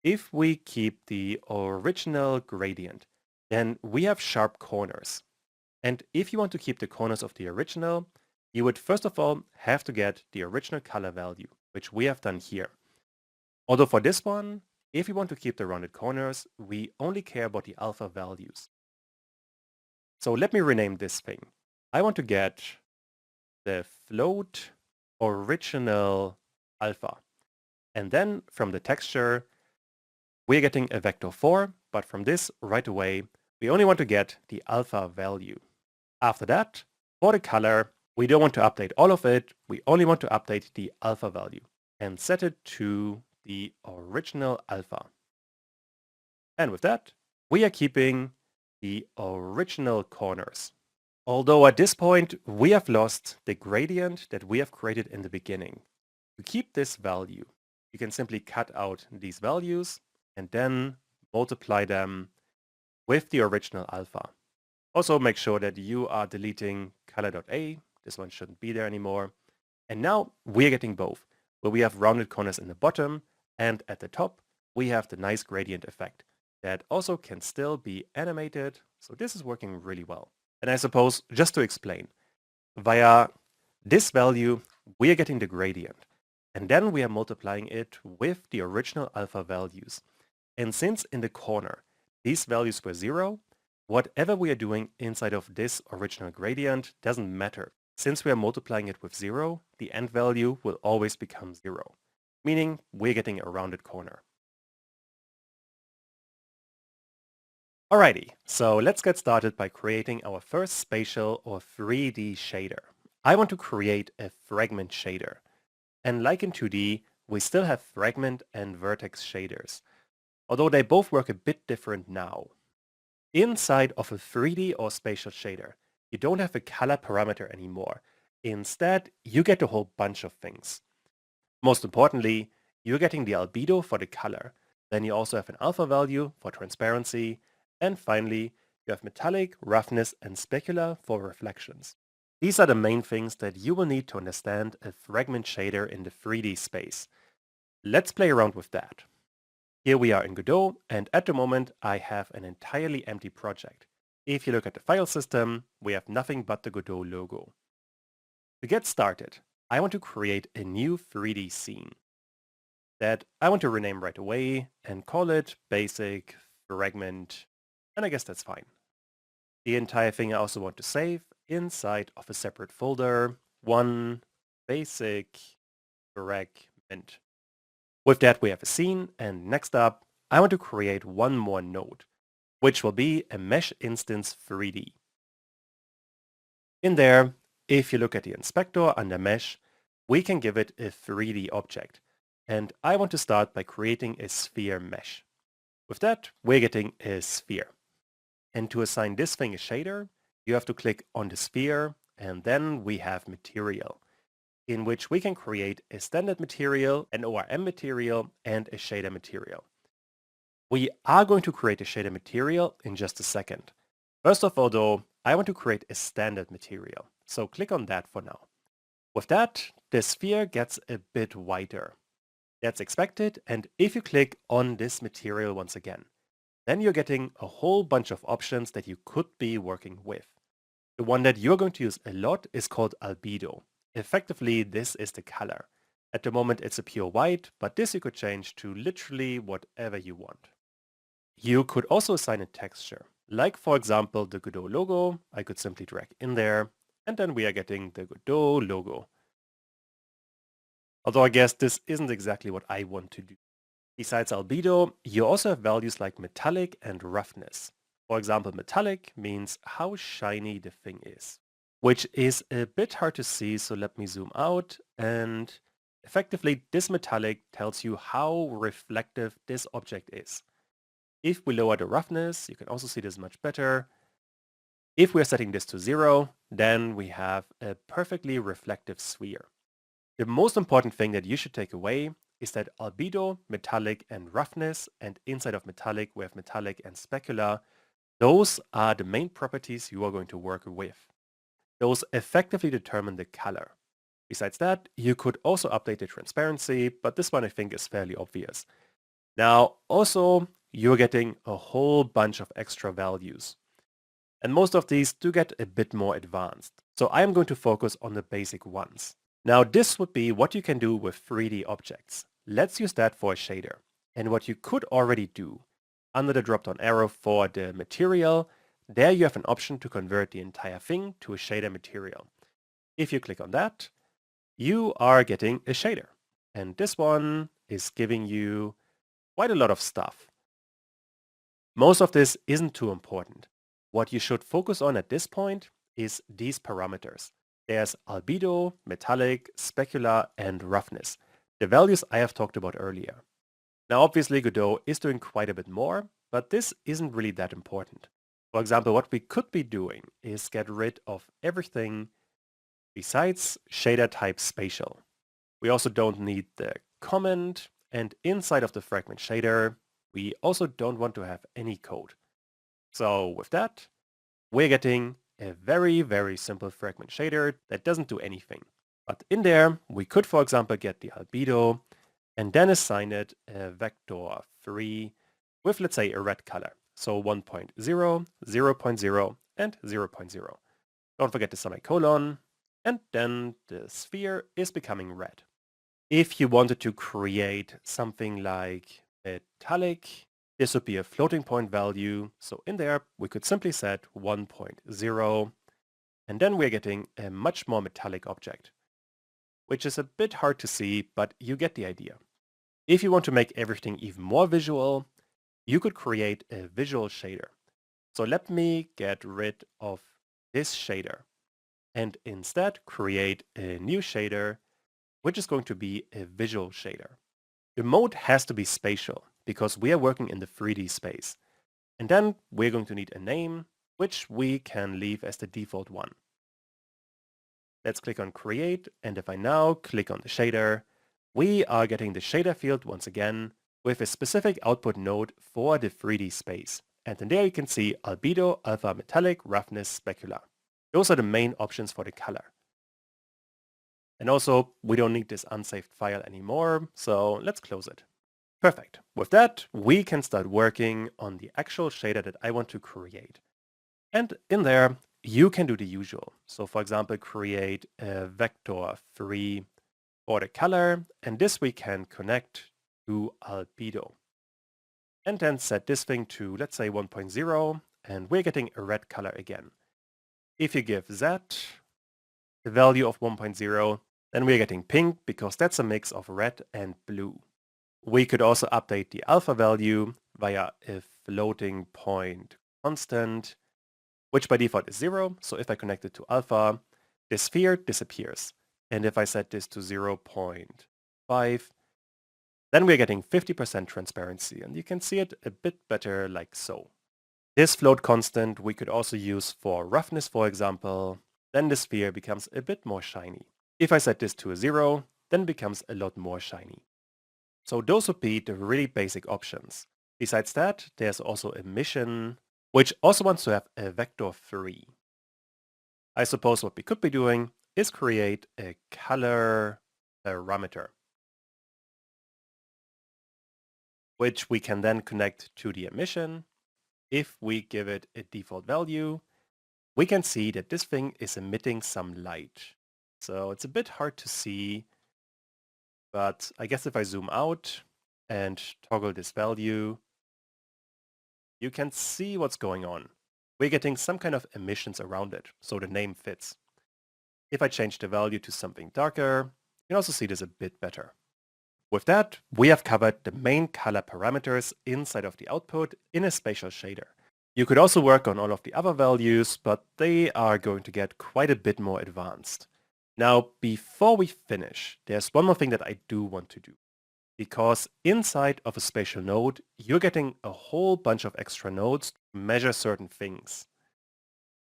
A: if we keep the original gradient, then we have sharp corners. And if you want to keep the corners of the original, you would first of all have to get the original color value, which we have done here. Although for this one, if you want to keep the rounded corners, we only care about the alpha values. So let me rename this thing. I want to get the float original alpha. And then from the texture, we're getting a vector 4, but from this right away, we only want to get the alpha value. After that, for the color, we don't want to update all of it. We only want to update the alpha value and set it to the original alpha. And with that, we are keeping the original corners. Although at this point, we have lost the gradient that we have created in the beginning. To keep this value, you can simply cut out these values and then multiply them with the original alpha. Also make sure that you are deleting color.a. This one shouldn't be there anymore. And now we're getting both, where we have rounded corners in the bottom, and at the top, we have the nice gradient effect that also can still be animated. So this is working really well. And I suppose, just to explain, via this value, we are getting the gradient. And then we are multiplying it with the original alpha values. And since in the corner, these values were 0, whatever we are doing inside of this original gradient doesn't matter. Since we are multiplying it with 0, the end value will always become 0, meaning we're getting a rounded corner. Alrighty, so let's get started by creating our first spatial or 3D shader. I want to create a fragment shader. And like in 2D, we still have fragment and vertex shaders, although they both work a bit different now. Inside of a 3D or spatial shader, you don't have a color parameter anymore. Instead, you get a whole bunch of things. Most importantly, you're getting the albedo for the color. Then you also have an alpha value for transparency. And finally, you have metallic, roughness, and specular for reflections. These are the main things that you will need to understand a fragment shader in the 3D space. Let's play around with that. Here we are in Godot, and at the moment I have an entirely empty project. If you look at the file system, we have nothing but the Godot logo. To get started, I want to create a new 3D scene that I want to rename right away and call it basic fragment, and I guess that's fine. The entire thing I also want to save inside of a separate folder, one basic fragment. With that, we have a scene, and next up, I want to create one more node, which will be a mesh instance 3D. In there, if you look at the inspector under mesh, we can give it a 3D object. And I want to start by creating a sphere mesh. With that, we're getting a sphere. And to assign this thing a shader, you have to click on the sphere, and then we have material, in which we can create a standard material, an ORM material, and a shader material. We are going to create a shader material in just a second. First of all though, I want to create a standard material, so click on that for now. With that, the sphere gets a bit wider. That's expected, and if you click on this material once again, then you're getting a whole bunch of options that you could be working with. The one that you're going to use a lot is called albedo. Effectively, this is the color. At the moment it's a pure white, but this you could change to literally whatever you want. You could also assign a texture, like for example the Godot logo. I could simply drag in there, and then we are getting the Godot logo. Although I guess this isn't exactly what I want to do. Besides albedo, you also have values like metallic and roughness. For example, metallic means how shiny the thing is, which is a bit hard to see, so let me zoom out, and effectively this metallic tells you how reflective this object is. If we lower the roughness, you can also see this much better. If we're setting this to 0, then we have a perfectly reflective sphere. The most important thing that you should take away is that albedo, metallic, and roughness, and inside of metallic we have metallic and specular, those are the main properties you are going to work with. Those effectively determine the color. Besides that, you could also update the transparency, but this one I think is fairly obvious. Now, also, you're getting a whole bunch of extra values. And most of these do get a bit more advanced. So I am going to focus on the basic ones. Now, this would be what you can do with 3D objects. Let's use that for a shader. And what you could already do, under the drop-down arrow for the material, there you have an option to convert the entire thing to a shader material. If you click on that, you are getting a shader. And this one is giving you quite a lot of stuff. Most of this isn't too important. What you should focus on at this point is these parameters. There's albedo, metallic, specular, and roughness, the values I have talked about earlier. Now obviously Godot is doing quite a bit more, but this isn't really that important. For example, what we could be doing is get rid of everything besides shader type spatial. We also don't need the comment, and inside of the fragment shader, we also don't want to have any code. So with that, we're getting a very, very simple fragment shader that doesn't do anything. But in there, we could, for example, get the albedo and then assign it a vector 3 with, let's say, a red color. So 1.0, 0.0, and 0.0. Don't forget the semicolon, and then the sphere is becoming red. If you wanted to create something like metallic, this would be a floating point value. So in there, we could simply set 1.0, and then we're getting a much more metallic object, which is a bit hard to see, but you get the idea. If you want to make everything even more visual, you could create a visual shader. So let me get rid of this shader and instead create a new shader, which is going to be a visual shader. The mode has to be spatial because we are working in the 3D space. And then we're going to need a name, which we can leave as the default one. Let's click on create, and if I now click on the shader, we are getting the shader field once again with a specific output node for the 3D space. And in there you can see albedo, alpha, metallic, roughness, specular. Those are the main options for the color. And also, we don't need this unsaved file anymore, so let's close it. Perfect. With that, we can start working on the actual shader that I want to create. And in there, you can do the usual. So for example, create a vector 3 for the color, and this we can connect to albedo. And then set this thing to, let's say, 1.0, and we're getting a red color again. If you give that the value of 1.0, Then we're getting pink because that's a mix of red and blue. We could also update the alpha value via a floating point constant, which by default is 0. So if I connect it to alpha, the sphere disappears. And if I set this to 0.5, then we're getting 50% transparency. And you can see it a bit better like so. This float constant we could also use for roughness, for example. Then the sphere becomes a bit more shiny. If I set this to a 0, then it becomes a lot more shiny. So those would be the really basic options. Besides that, there's also emission, which also wants to have a vector 3. I suppose what we could be doing is create a color parameter, which we can then connect to the emission. If we give it a default value, we can see that this thing is emitting some light. So it's a bit hard to see, but I guess if I zoom out and toggle this value, you can see what's going on. We're getting some kind of emissions around it, so the name fits. If I change the value to something darker, you can also see this a bit better. With that, we have covered the main color parameters inside of the output in a spatial shader. You could also work on all of the other values, but they are going to get quite a bit more advanced. Now, before we finish, there's one more thing that I do want to do. Because inside of a spatial node, you're getting a whole bunch of extra nodes to measure certain things.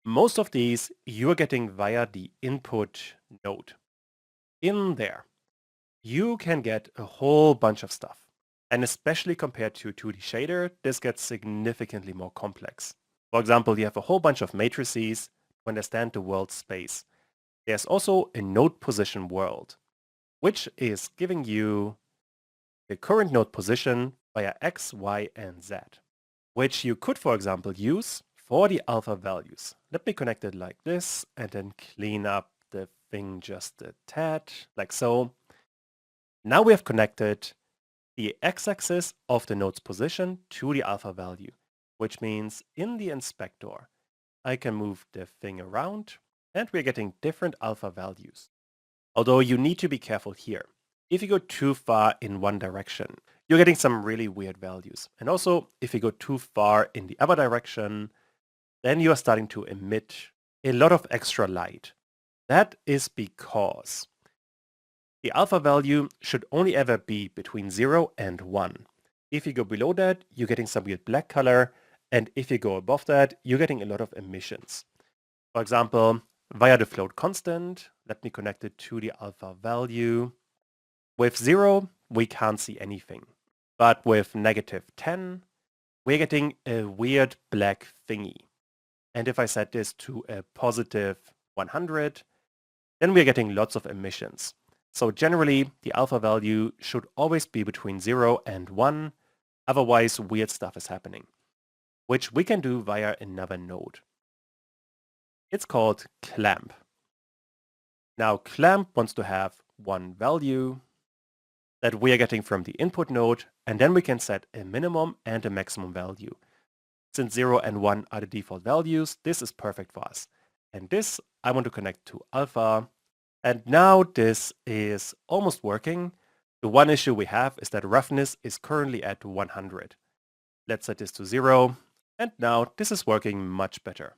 A: Most of these you're getting via the input node. In there, you can get a whole bunch of stuff. And especially compared to a 2D shader, this gets significantly more complex. For example, you have a whole bunch of matrices to understand the world space. There's also a node position world, which is giving you the current node position via X, Y, and Z, which you could, for example, use for the alpha values. Let me connect it like this and then clean up the thing just a tad, like so. Now we have connected the x-axis of the node's position to the alpha value, which means in the inspector, I can move the thing around and we're getting different alpha values. Although you need to be careful here. If you go too far in one direction, you're getting some really weird values. And also, if you go too far in the other direction, then you are starting to emit a lot of extra light. That is because the alpha value should only ever be between 0 and 1. If you go below that, you're getting some weird black color. And if you go above that, you're getting a lot of emissions. For example, via the float constant, let me connect it to the alpha value. With 0, we can't see anything. But with -10, we're getting a weird black thingy. And if I set this to a positive 100, then we're getting lots of emissions. So generally, the alpha value should always be between 0 and 1. Otherwise, weird stuff is happening, which we can do via another node. It's called clamp. Now, clamp wants to have one value that we are getting from the input node, and then we can set a minimum and a maximum value. Since 0 and 1 are the default values, this is perfect for us. And this I want to connect to alpha. And now this is almost working. The one issue we have is that roughness is currently at 100. Let's set this to 0. And now this is working much better.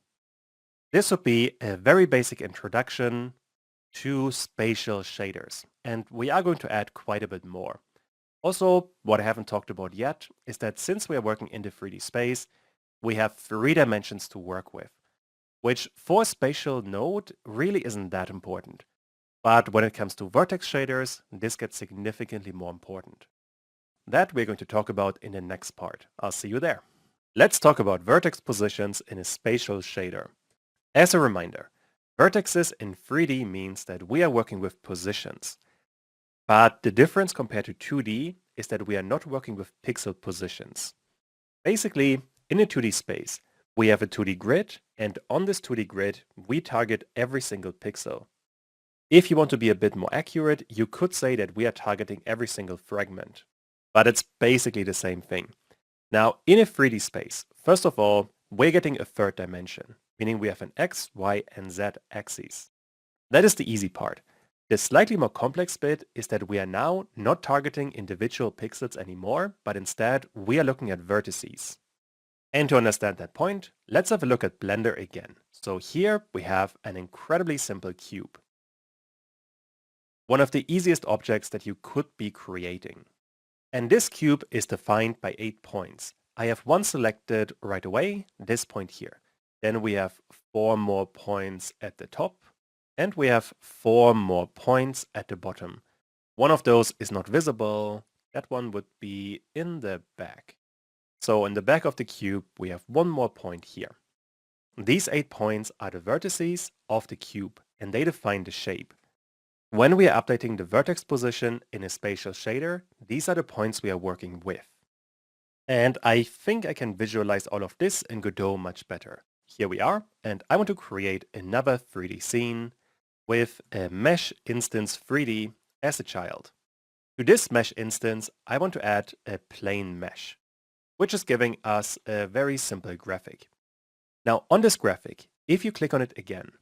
A: This would be a very basic introduction to spatial shaders. And we are going to add quite a bit more. Also, what I haven't talked about yet is that since we are working in the 3D space, we have 3 dimensions to work with, which for a spatial node really isn't that important. But when it comes to vertex shaders, this gets significantly more important. That we're going to talk about in the next part. I'll see you there. Let's talk about vertex positions in a spatial shader. As a reminder, vertexes in 3D means that we are working with positions. But the difference compared to 2D is that we are not working with pixel positions. Basically, in a 2D space, we have a 2D grid, and on this 2D grid, we target every single pixel. If you want to be a bit more accurate, you could say that we are targeting every single fragment. But it's basically the same thing. Now, in a 3D space, first of all, we're getting a third dimension, meaning we have an X, Y, and Z axes. That is the easy part. The slightly more complex bit is that we are now not targeting individual pixels anymore, but instead we are looking at vertices. And to understand that point, let's have a look at Blender again. So here we have an incredibly simple cube. One of the easiest objects that you could be creating. And this cube is defined by 8 points. I have one selected right away, this point here. Then we have 4 more points at the top, and we have 4 more points at the bottom. One of those is not visible. That one would be in the back. So in the back of the cube, we have 1 more point here. These 8 points are the vertices of the cube, and they define the shape. When we are updating the vertex position in a spatial shader, these are the points we are working with. And I think I can visualize all of this in Godot much better. Here we are, and I want to create another 3D scene with a mesh instance 3D as a child. To this mesh instance, I want to add a plane mesh, which is giving us a very simple graphic. Now on this graphic, if you click on it again,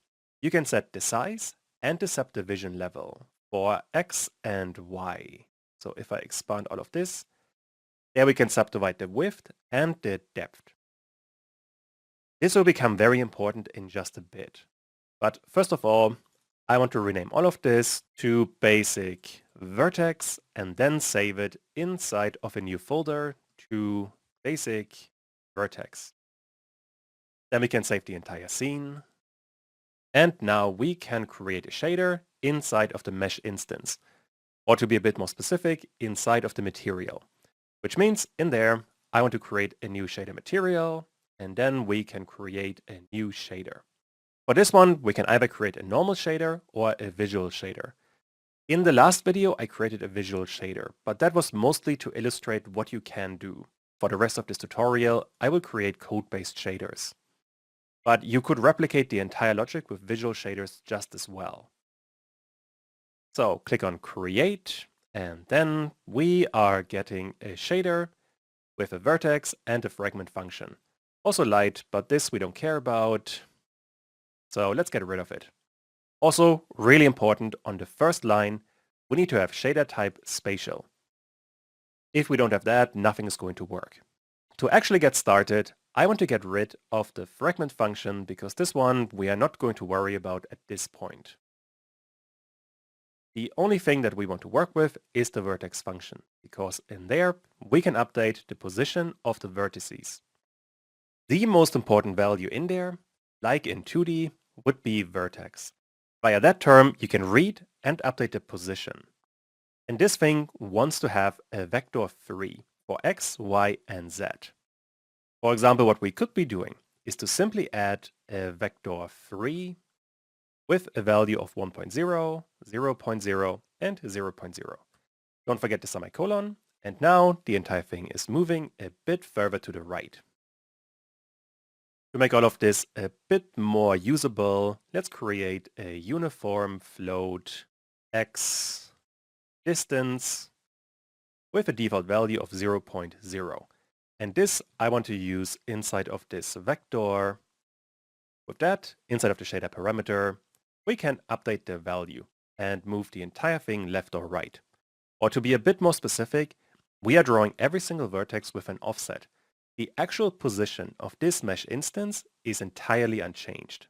A: you can set the size and the subdivision level for X and Y. So if I expand all of this, there we can subdivide the width and the depth. This will become very important in just a bit. But first of all, I want to rename all of this to basic vertex and then save it inside of a new folder to basic vertex. Then we can save the entire scene. And now we can create a shader inside of the mesh instance. Or to be a bit more specific, inside of the material. Which means in there, I want to create a new shader material, and then we can create a new shader. For this one, we can either create a normal shader or a visual shader. In the last video, I created a visual shader, but that was mostly to illustrate what you can do. For the rest of this tutorial, I will create code-based shaders. But you could replicate the entire logic with visual shaders just as well. So click on Create, and then we are getting a shader with a vertex and a fragment function. Also light, but this we don't care about. So let's get rid of it. Also, really important, on the first line, we need to have shader type spatial. If we don't have that, nothing is going to work. To actually get started, I want to get rid of the fragment function because this one we are not going to worry about at this point. The only thing that we want to work with is the vertex function, because in there we can update the position of the vertices. The most important value in there, like in 2D, would be vertex. Via that term, you can read and update the position. And this thing wants to have a vector 3 for x, y, and z. For example, what we could be doing is to simply add a vector 3 with a value of 1.0, 0.0, and 0.0. Don't forget the semicolon, and now the entire thing is moving a bit further to the right. To make all of this a bit more usable, let's create a uniform float x distance with a default value of 0.0. And this I want to use inside of this vector. With that, inside of the shader parameter, we can update the value and move the entire thing left or right. Or to be a bit more specific, we are drawing every single vertex with an offset. The actual position of this mesh instance is entirely unchanged,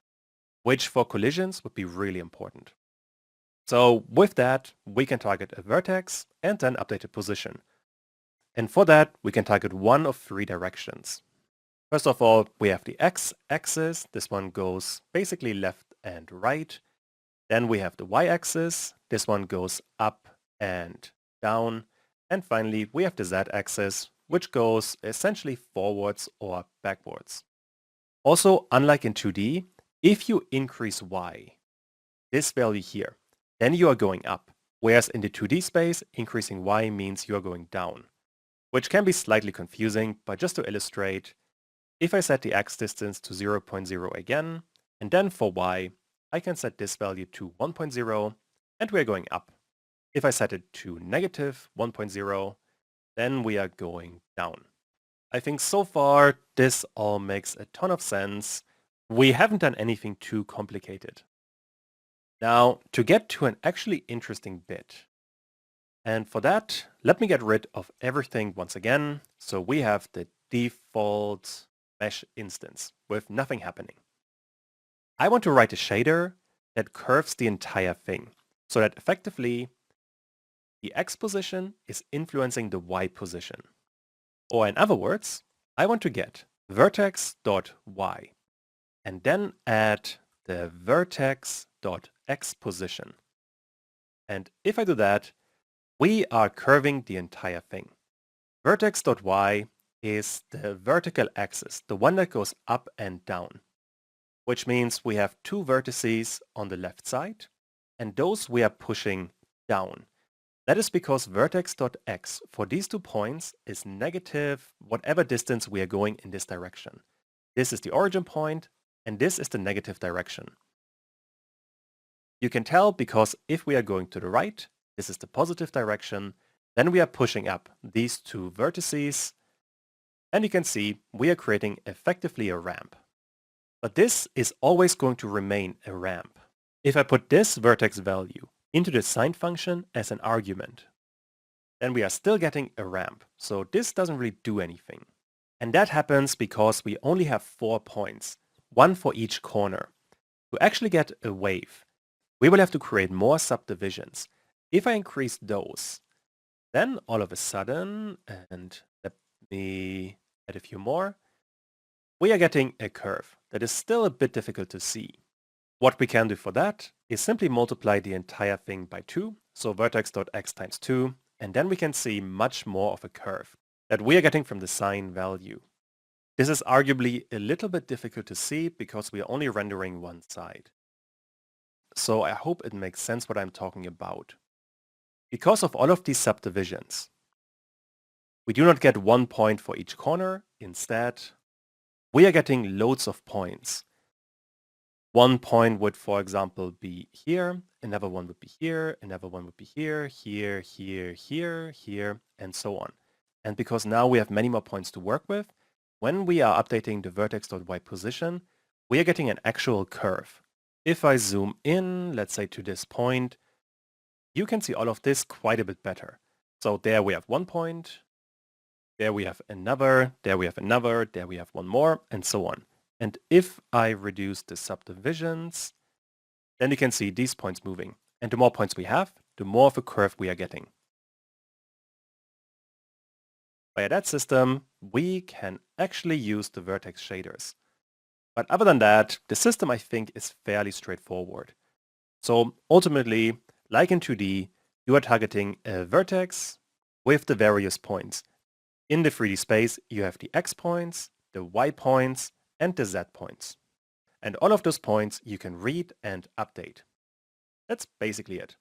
A: which for collisions would be really important. So with that, we can target a vertex and then update the position. And for that, we can target one of 3 directions. First of all, we have the x-axis. This one goes basically left and right. Then we have the y-axis. This one goes up and down. And finally, we have the z-axis, which goes essentially forwards or backwards. Also, unlike in 2D, if you increase y, this value here, then you are going up. Whereas in the 2D space, increasing y means you are going down, which can be slightly confusing, but just to illustrate, if I set the x distance to 0.0 again, and then for y, I can set this value to 1.0, and we are going up. If I set it to negative 1.0, then we are going down. I think so far this all makes a ton of sense. We haven't done anything too complicated. Now, to get to an actually interesting bit, and for that, let me get rid of everything once again. So we have the default mesh instance with nothing happening. I want to write a shader that curves the entire thing so that effectively the X position is influencing the Y position. Or in other words, I want to get vertex.y and then add the vertex.x position. And if I do that, we are curving the entire thing. Vertex.y is the vertical axis, the one that goes up and down, which means we have two vertices on the left side, and those we are pushing down. That is because vertex.x for these 2 points is negative whatever distance we are going in this direction. This is the origin point, and this is the negative direction. You can tell because if we are going to the right, this is the positive direction, then we are pushing up these 2 vertices, and you can see we are creating effectively a ramp. But this is always going to remain a ramp. If I put this vertex value into the sign function as an argument, then we are still getting a ramp. So this doesn't really do anything. And that happens because we only have 4 points, one for each corner. To actually get a wave, we will have to create more subdivisions. If I increase those, then all of a sudden, and let me add a few more, we are getting a curve that is still a bit difficult to see. What we can do for that is simply multiply the entire thing by 2, so vertex.x times 2, and then we can see much more of a curve that we are getting from the sign value. This is arguably a little bit difficult to see because we are only rendering one side. So I hope it makes sense what I'm talking about. Because of all of these subdivisions, we do not get 1 point for each corner. Instead, we are getting loads of points. 1 point would, for example, be here, another one would be here, another one would be here, here, here, here, here, and so on. And because now we have many more points to work with, when we are updating the vertex.y position, we are getting an actual curve. If I zoom in, let's say to this point, you can see all of this quite a bit better. So there we have 1 point, there we have another, there we have another, there we have one more, and so on. And if I reduce the subdivisions, then you can see these points moving. And the more points we have, the more of a curve we are getting. By that system, we can actually use the vertex shaders. But other than that, the system I think is fairly straightforward. So ultimately, like in 2D, you are targeting a vertex with the various points. In the 3D space, you have the X points, the Y points, and the Z points. And all of those points you can read and update. That's basically it.